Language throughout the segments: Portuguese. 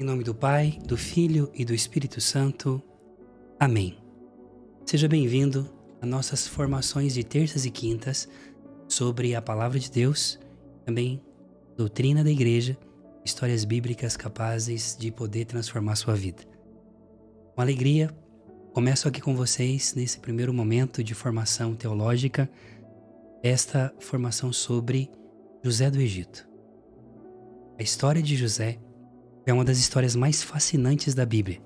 Em nome do Pai, do Filho e do Espírito Santo. Amém. Seja bem-vindo a nossas formações de terças e quintas sobre a Palavra de Deus, também doutrina da Igreja, histórias bíblicas capazes de poder transformar sua vida. Com alegria, começo aqui com vocês nesse primeiro momento de formação teológica, esta formação sobre José do Egito. A história de José é uma das histórias mais fascinantes da Bíblia.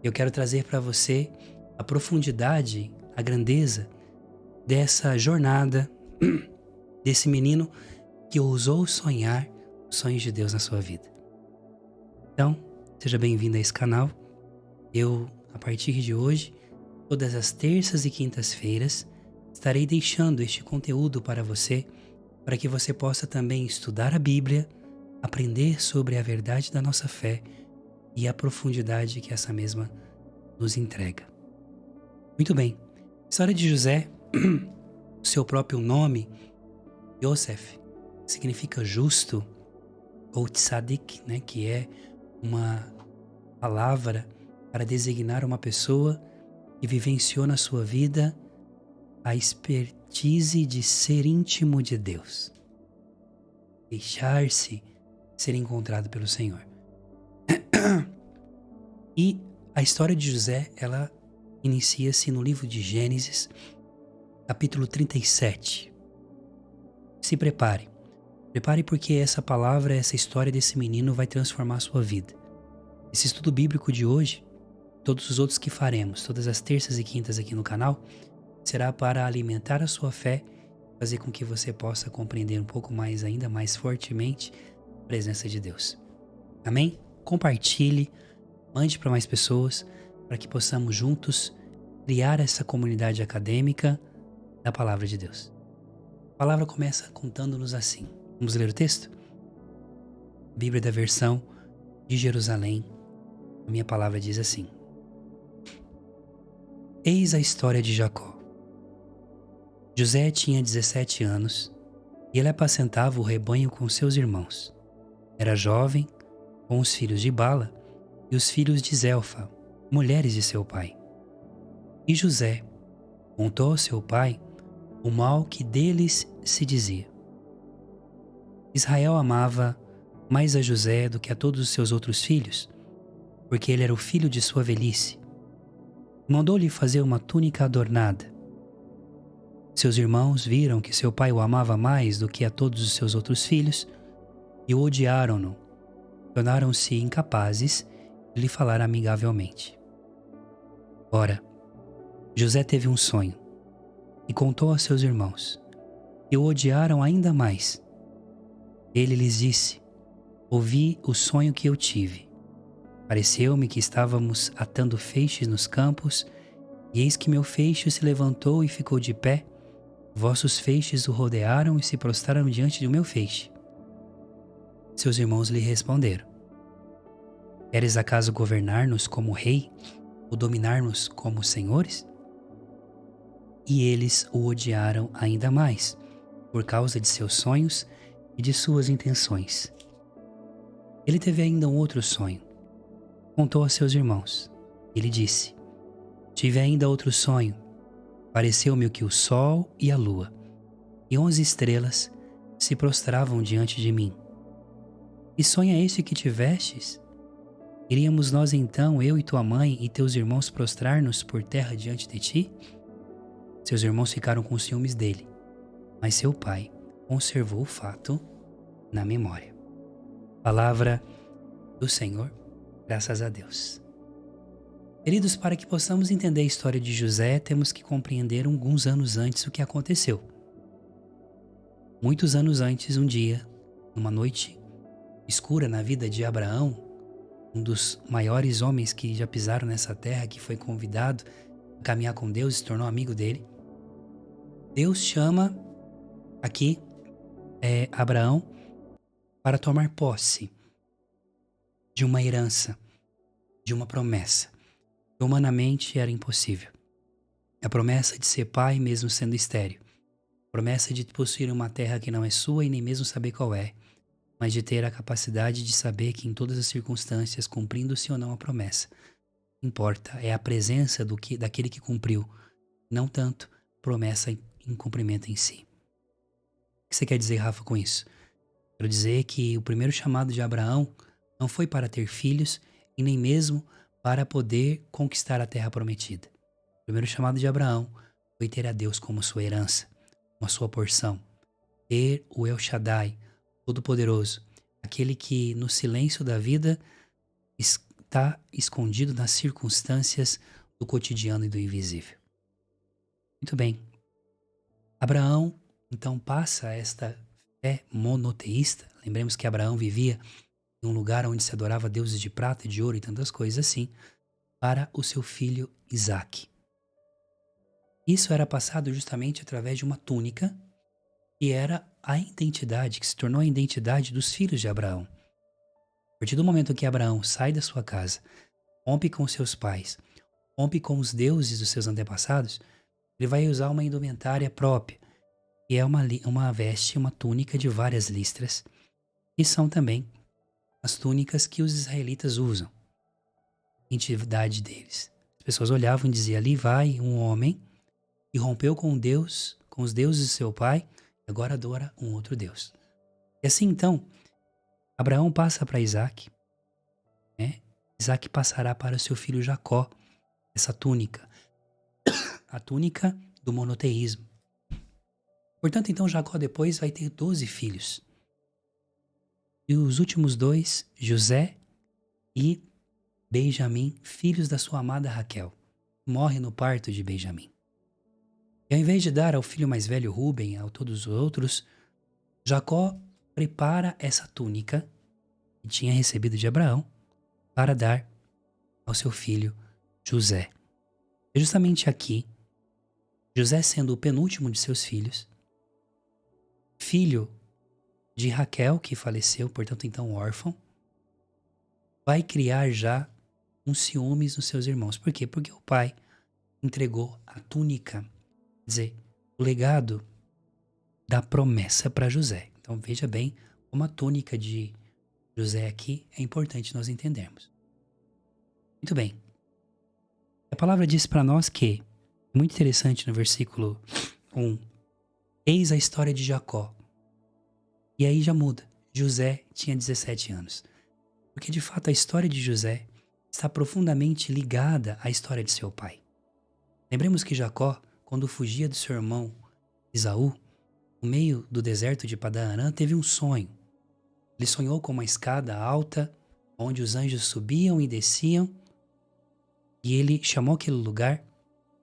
Eu quero trazer para você a profundidade, a grandeza dessa jornada, desse menino que ousou sonhar os sonhos de Deus na sua vida. Então, seja bem-vindo a esse canal. Eu, a partir de hoje, todas as terças e quintas-feiras, estarei deixando este conteúdo para você, para que você possa também estudar a Bíblia, aprender sobre a verdade da nossa fé e a profundidade que essa mesma nos entrega. Muito bem, a história de José, o seu próprio nome, Yosef, significa justo, ou tzadik, que é uma palavra para designar uma pessoa que vivenciou na sua vida a expertise de ser íntimo de Deus, deixar-se ser encontrado pelo Senhor. E a história de José, ela inicia-se no livro de Gênesis, capítulo 37. Se prepare. Prepare porque essa palavra, essa história desse menino vai transformar a sua vida. Esse estudo bíblico de hoje, todos os outros que faremos, todas as terças e quintas aqui no canal, será para alimentar a sua fé, fazer com que você possa compreender um pouco mais, ainda mais fortemente, a presença de Deus. Amém? Compartilhe, mande para mais pessoas, para que possamos juntos criar essa comunidade acadêmica da Palavra de Deus. A palavra começa contando-nos assim. Vamos ler o texto? Bíblia da versão de Jerusalém. A minha palavra diz assim: Eis a história de Jacó. José tinha 17 anos e ele apacentava o rebanho com seus irmãos. Era jovem, com os filhos de Bala e os filhos de Zelfa, mulheres de seu pai. E José contou ao seu pai o mal que deles se dizia. Israel amava mais a José do que a todos os seus outros filhos, porque ele era o filho de sua velhice. Mandou-lhe fazer uma túnica adornada. Seus irmãos viram que seu pai o amava mais do que a todos os seus outros filhos e o odiaram-no. Tornaram-se incapazes de lhe falar amigavelmente. Ora, José teve um sonho e contou a seus irmãos, e o odiaram ainda mais. Ele lhes disse: Ouvi o sonho que eu tive. Pareceu-me que estávamos atando feixes nos campos, e eis que meu feixe se levantou e ficou de pé. Vossos feixes o rodearam e se prostraram diante do meu feixe. Seus irmãos lhe responderam: Queres acaso governar-nos como rei, ou dominar-nos como senhores? E eles o odiaram ainda mais, por causa de seus sonhos e de suas intenções. Ele teve ainda um outro sonho. Contou a seus irmãos. Ele disse: Tive ainda outro sonho. Pareceu-me que o sol e a lua, e 11 estrelas, se prostravam diante de mim. Que sonho é esse que tivestes? Iríamos nós então, eu e tua mãe e teus irmãos, prostrar-nos por terra diante de ti? Seus irmãos ficaram com ciúmes dele, mas seu pai conservou o fato na memória. Palavra do Senhor, graças a Deus. Queridos, para que possamos entender a história de José, temos que compreender alguns anos antes o que aconteceu. Muitos anos antes, um dia, numa noite escura na vida de Abraão, um dos maiores homens que já pisaram nessa terra, que foi convidado a caminhar com Deus e se tornou amigo dele, Deus chama aqui Abraão para tomar posse de uma herança, de uma promessa, que humanamente era impossível. A promessa de ser pai mesmo sendo estéril. A promessa de possuir uma terra que não é sua e nem mesmo saber qual é. mas de ter a capacidade de saber que em todas as circunstâncias, cumprindo-se ou não a promessa, o que importa é a presença daquele que cumpriu, não tanto promessa em cumprimento em si. O que você quer dizer, Rafa, com isso? Quero dizer que o primeiro chamado de Abraão não foi para ter filhos e nem mesmo para poder conquistar a terra prometida. O primeiro chamado de Abraão foi ter a Deus como sua herança, como a sua porção. Ter o El Shaddai, Todo-Poderoso, aquele que no silêncio da vida está escondido nas circunstâncias do cotidiano e do invisível. Muito bem. Abraão então passa esta fé monoteísta. Lembremos que Abraão vivia em um lugar onde se adorava deuses de prata e de ouro e tantas coisas assim, para o seu filho Isaque. Isso era passado justamente através de uma túnica que era a identidade, que se tornou a identidade dos filhos de Abraão. A partir do momento que Abraão sai da sua casa, rompe com seus pais, rompe com os deuses dos seus antepassados, ele vai usar uma indumentária própria, que é uma veste, uma túnica de várias listras, que são também as túnicas que os israelitas usam, a identidade deles. As pessoas olhavam e diziam, ali vai um homem que rompeu com Deus, com os deuses de seu pai, e agora adora um outro Deus. E assim então, Abraão passa para Isaque, né? Isaque passará para o seu filho Jacó, essa túnica, a túnica do monoteísmo. Portanto, então, Jacó depois vai ter 12 filhos. E os últimos dois, José e Benjamim, filhos da sua amada Raquel, morrem no parto de Benjamim. E ao invés de dar ao filho mais velho Ruben, a todos os outros, Jacó prepara essa túnica que tinha recebido de Abraão para dar ao seu filho José. E justamente aqui, José sendo o penúltimo de seus filhos, filho de Raquel, que faleceu, portanto então órfão, vai criar já uns ciúmes nos seus irmãos. Por quê? Porque o pai entregou a túnica, quer dizer, o legado da promessa para José. Então veja bem como a túnica de José aqui é importante nós entendermos. Muito bem. A palavra diz para nós que, muito interessante no versículo 1, eis a história de Jacó. E aí já muda. José tinha 17 anos. Porque de fato a história de José está profundamente ligada à história de seu pai. Lembremos que Jacó, quando fugia do seu irmão Esaú, no meio do deserto de Padã Arã, teve um sonho. Ele sonhou com uma escada alta, onde os anjos subiam e desciam, e ele chamou aquele lugar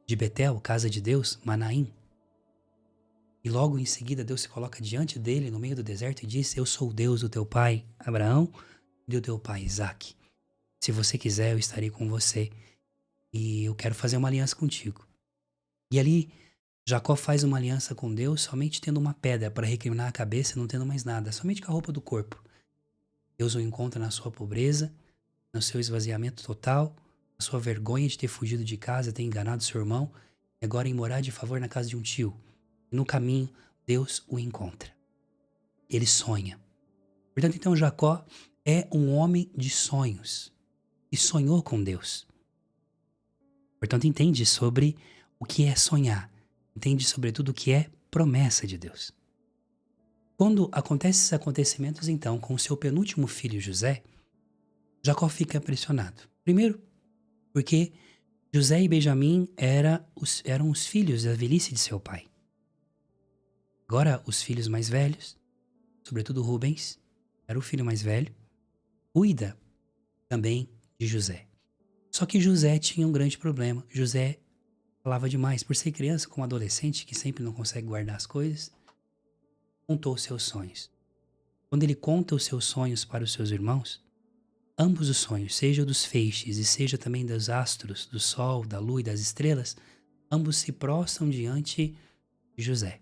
de Betel, casa de Deus, Manaim. E logo em seguida Deus se coloca diante dele no meio do deserto e diz, eu sou o Deus do teu pai Abraão e do teu pai Isaque. Se você quiser, eu estarei com você e eu quero fazer uma aliança contigo. E ali, Jacó faz uma aliança com Deus somente tendo uma pedra para recriminar a cabeça e não tendo mais nada, somente com a roupa do corpo. Deus o encontra na sua pobreza, no seu esvaziamento total, na sua vergonha de ter fugido de casa, ter enganado seu irmão, e agora em morar de favor na casa de um tio. E no caminho, Deus o encontra. Ele sonha. Portanto, então, Jacó é um homem de sonhos e sonhou com Deus. Portanto, entende sobre o que é sonhar. Entende sobretudo o que é promessa de Deus. Quando acontecem esses acontecimentos, então, com o seu penúltimo filho José, Jacó fica impressionado. Primeiro, porque José e Benjamim eram os filhos da velhice de seu pai. Agora, os filhos mais velhos, sobretudo Rubens, era o filho mais velho, cuida também de José. Só que José tinha um grande problema. José falava demais. Por ser criança, como adolescente, que sempre não consegue guardar as coisas, contou seus sonhos. Quando ele conta os seus sonhos para os seus irmãos, ambos os sonhos, seja o dos feixes e seja também dos astros, do sol, da lua e das estrelas, ambos se prostram diante de José.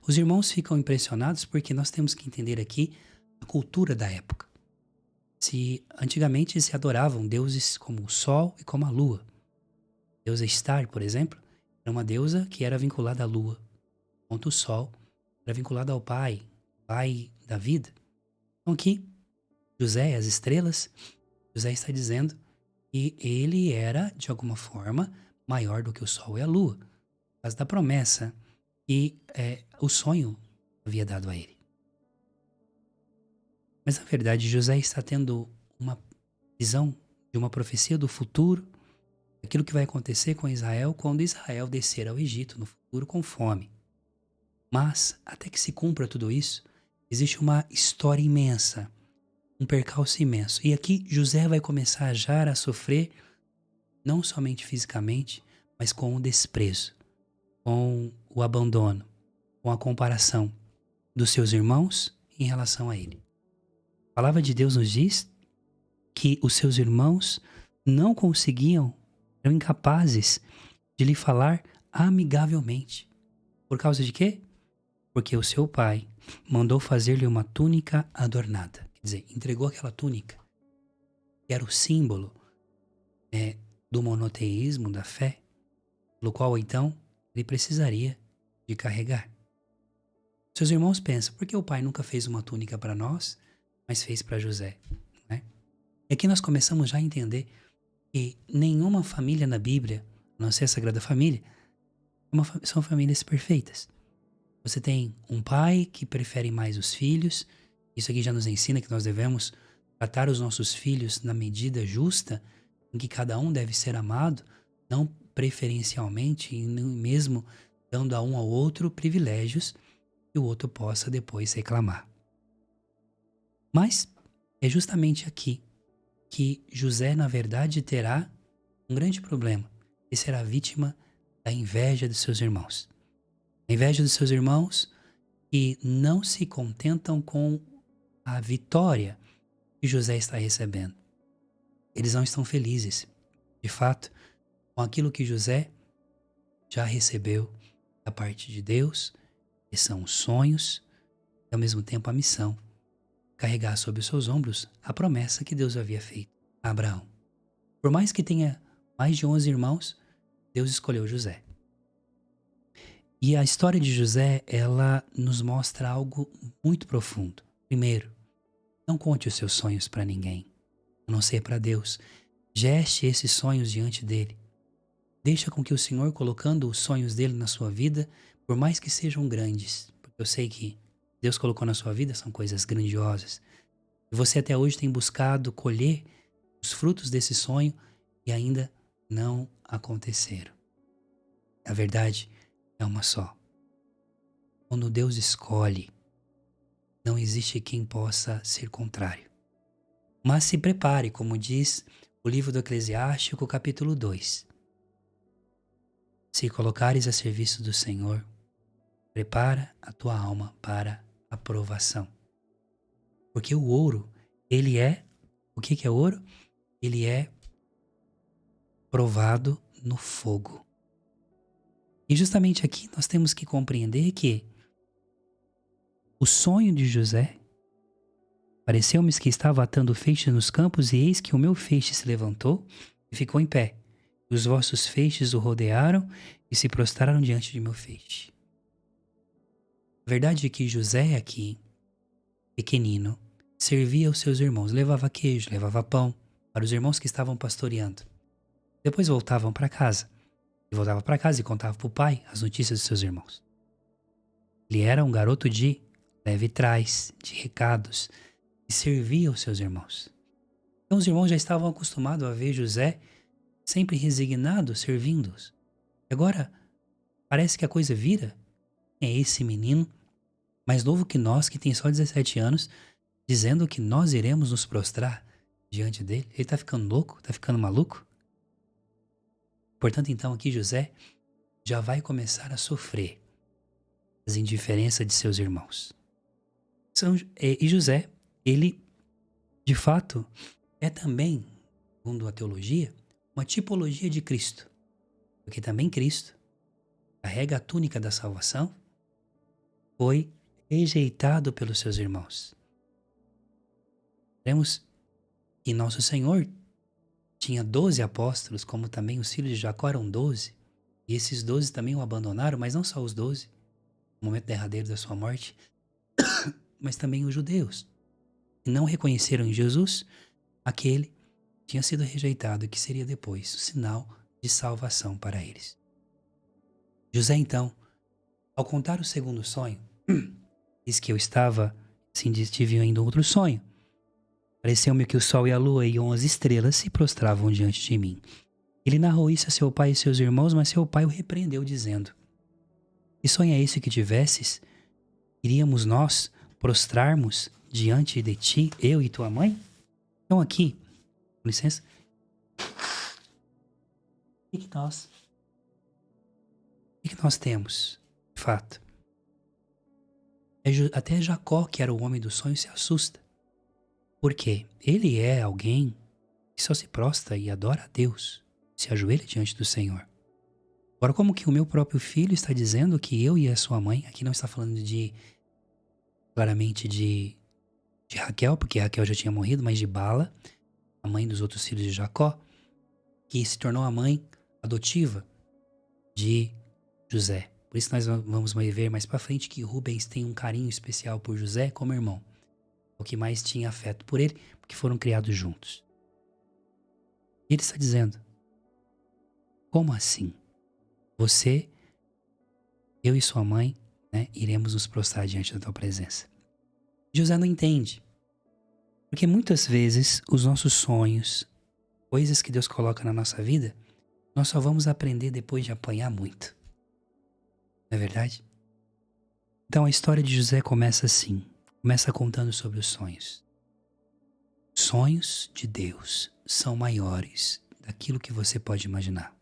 Os irmãos ficam impressionados porque nós temos que entender aqui a cultura da época. Antigamente se adoravam deuses como o sol e como a lua. A deusa Star, por exemplo, era uma deusa que era vinculada à lua, enquanto o sol era vinculado ao pai da vida. Então aqui, José e as estrelas, José está dizendo que ele era, de alguma forma, maior do que o sol e a lua, por causa da promessa que o sonho havia dado a ele. Mas na verdade, José está tendo uma visão de uma profecia do futuro, aquilo que vai acontecer com Israel quando Israel descer ao Egito no futuro com fome. Mas, até que se cumpra tudo isso, existe uma história imensa, um percalço imenso. E aqui José vai começar já a sofrer, não somente fisicamente, mas com o desprezo, com o abandono, com a comparação dos seus irmãos em relação a ele. A palavra de Deus nos diz que os seus irmãos não conseguiam, eram incapazes de lhe falar amigavelmente. Por causa de quê? Porque o seu pai mandou fazer-lhe uma túnica adornada. Quer dizer, entregou aquela túnica, que era o símbolo do monoteísmo, da fé, pelo qual então ele precisaria de carregar. Seus irmãos pensam, por que o pai nunca fez uma túnica para nós, mas fez para José? Né? E aqui nós começamos já a entender que nenhuma família na Bíblia, a não ser a Sagrada Família, são famílias perfeitas. Você tem um pai que prefere mais os filhos. Isso aqui já nos ensina que nós devemos tratar os nossos filhos na medida justa, em que cada um deve ser amado, não preferencialmente e mesmo dando a um ao outro privilégios que o outro possa depois reclamar. Mas é justamente aqui que José, na verdade, terá um grande problema e será vítima da inveja de seus irmãos. A inveja dos seus irmãos que não se contentam com a vitória que José está recebendo. Eles não estão felizes, de fato, com aquilo que José já recebeu da parte de Deus, que são os sonhos e ao mesmo tempo a missão, carregar sobre os seus ombros a promessa que Deus havia feito a Abraão. Por mais que tenha mais de 11 irmãos, Deus escolheu José. E a história de José, ela nos mostra algo muito profundo. Primeiro, não conte os seus sonhos para ninguém, a não ser para Deus. Geste esses sonhos diante dele. Deixa com que o Senhor, colocando os sonhos dele na sua vida, por mais que sejam grandes, porque eu sei que Deus colocou na sua vida são coisas grandiosas, e você até hoje tem buscado colher os frutos desse sonho e ainda não aconteceram. A verdade é uma só. Quando Deus escolhe, não existe quem possa ser contrário. Mas se prepare, como diz o livro do Eclesiástico, capítulo 2. Se colocares a serviço do Senhor, prepara a tua alma para a provação. Porque o ouro, ele é... O que é ouro? Ele é provado no fogo. E justamente aqui nós temos que compreender que o sonho de José: pareceu-me que estava atando feixes nos campos, e eis que o meu feixe se levantou e ficou em pé. E os vossos feixes o rodearam e se prostraram diante de meu feixe. A verdade é que José aqui, pequenino, servia aos seus irmãos, levava queijo, levava pão para os irmãos que estavam pastoreando. Depois voltavam para casa. E voltava para casa e contava para o pai as notícias dos seus irmãos. Ele era um garoto de leve trás, de recados, e servia aos seus irmãos. Então os irmãos já estavam acostumados a ver José sempre resignado, servindo-os. Agora, parece que a coisa vira. É esse menino, mais novo que nós, que tem só 17 anos, dizendo que nós iremos nos prostrar diante dele. Ele está ficando louco? Está ficando maluco? Portanto, então, aqui José já vai começar a sofrer as indiferenças de seus irmãos. E José, ele, de fato, é também, segundo a teologia, uma tipologia de Cristo. Porque também Cristo carrega a túnica da salvação, foi rejeitado pelos seus irmãos. Vemos que nosso Senhor tinha 12 apóstolos, como também os filhos de Jacó eram 12, e esses 12 também o abandonaram, mas não só os 12, no momento derradeiro da sua morte, mas também os judeus. e não reconheceram em Jesus aquele que tinha sido rejeitado e que seria depois o sinal de salvação para eles. José, então, ao contar o segundo sonho, diz que eu estava, assim, tive ainda outro sonho. Pareceu-me que o sol e a lua e 11 estrelas se prostravam diante de mim. Ele narrou isso a seu pai e seus irmãos, mas seu pai o repreendeu, dizendo: Que sonho é esse que tivesses? Iríamos nós prostrarmos diante de ti, eu e tua mãe? Então aqui, com licença, o que nós temos, de fato? Até Jacó, que era o homem do sonho, se assusta. Por quê? Ele é alguém que só se prostra e adora a Deus, se ajoelha diante do Senhor. Agora, como que o meu próprio filho está dizendo que eu e a sua mãe, aqui não está falando claramente de Raquel, porque Raquel já tinha morrido, mas de Bala, a mãe dos outros filhos de Jacó, que se tornou a mãe adotiva de José. Por isso nós vamos ver mais para frente que Rubens tem um carinho especial por José como irmão. O que mais tinha afeto por ele, porque foram criados juntos. E ele está dizendo: como assim? Você, eu e sua mãe, iremos nos prostrar diante da tua presença. José não entende. Porque muitas vezes os nossos sonhos, coisas que Deus coloca na nossa vida, nós só vamos aprender depois de apanhar muito. Não é verdade? Então a história de José começa assim. Começa contando sobre os sonhos. Sonhos de Deus são maiores daquilo que você pode imaginar.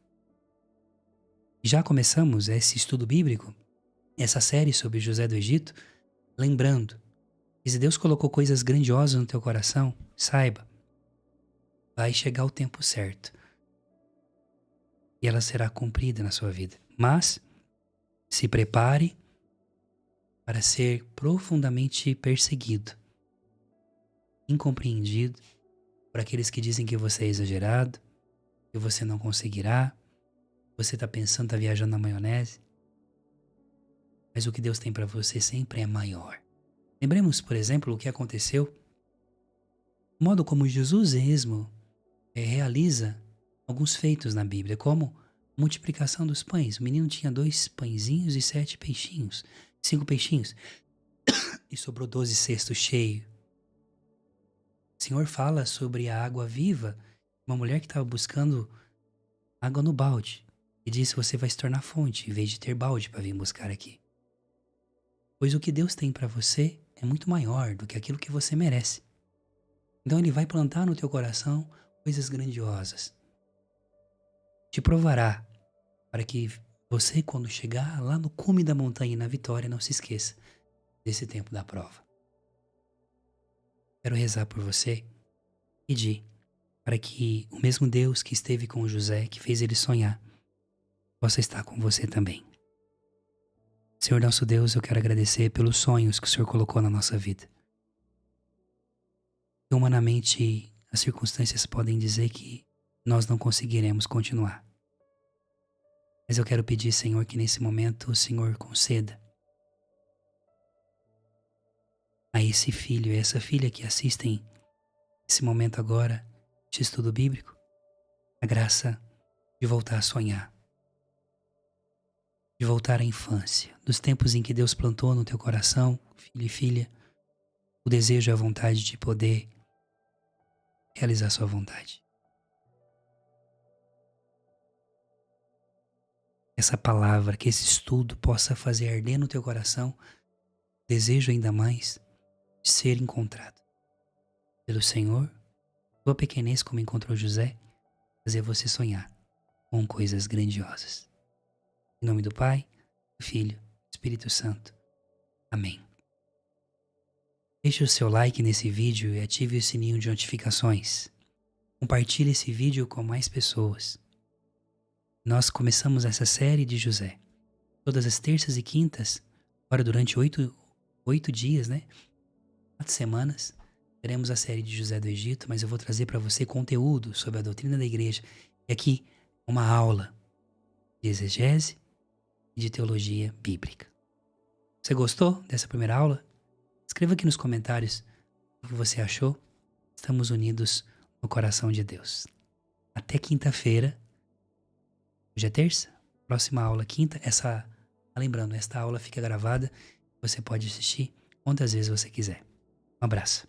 Já começamos esse estudo bíblico, essa série sobre José do Egito, lembrando que se Deus colocou coisas grandiosas no teu coração, saiba, vai chegar o tempo certo e ela será cumprida na sua vida. Mas se prepare para ser profundamente perseguido, incompreendido por aqueles que dizem que você é exagerado, que você não conseguirá, você está pensando, está viajando na maionese. Mas o que Deus tem para você sempre é maior. Lembremos, por exemplo, o que aconteceu, o modo como Jesus mesmo realiza alguns feitos na Bíblia, como a multiplicação dos pães. O menino tinha 2 pãezinhos e 7 peixinhos, 5 peixinhos, e sobrou 12 cestos cheios. O Senhor fala sobre a água viva, uma mulher que estava buscando água no balde, e disse: você vai se tornar fonte, em vez de ter balde para vir buscar aqui. Pois o que Deus tem para você é muito maior do que aquilo que você merece. Então Ele vai plantar no teu coração coisas grandiosas. Te provará para que você, quando chegar lá no cume da montanha e na vitória, não se esqueça desse tempo da prova. Quero rezar por você, pedir para que o mesmo Deus que esteve com José, que fez ele sonhar, possa estar com você também. Senhor nosso Deus, eu quero agradecer pelos sonhos que o Senhor colocou na nossa vida. E humanamente, as circunstâncias podem dizer que nós não conseguiremos continuar. Mas eu quero pedir, Senhor, que nesse momento o Senhor conceda a esse filho e essa filha que assistem esse momento agora de estudo bíblico, a graça de voltar a sonhar, de voltar à infância, dos tempos em que Deus plantou no teu coração, filho e filha, o desejo e a vontade de poder realizar sua vontade. Essa palavra, que esse estudo possa fazer arder no teu coração desejo ainda mais de ser encontrado pelo Senhor, tua pequenez como encontrou José, fazer você sonhar com coisas grandiosas. Em nome do Pai, do Filho, do Espírito Santo. Amém. Deixe o seu like nesse vídeo e ative o sininho de notificações. Compartilhe esse vídeo com mais pessoas. Nós começamos essa série de José. Todas as terças e quintas, agora durante 8 dias, 4 semanas, teremos a série de José do Egito, mas eu vou trazer para você conteúdo sobre a doutrina da igreja. E aqui, uma aula de exegese e de teologia bíblica. Você gostou dessa primeira aula? Escreva aqui nos comentários O que você achou? Estamos unidos no coração de Deus. Até quinta-feira. Hoje é terça? Próxima aula, quinta. Lembrando, esta aula fica gravada. Você pode assistir quantas vezes você quiser. Um abraço.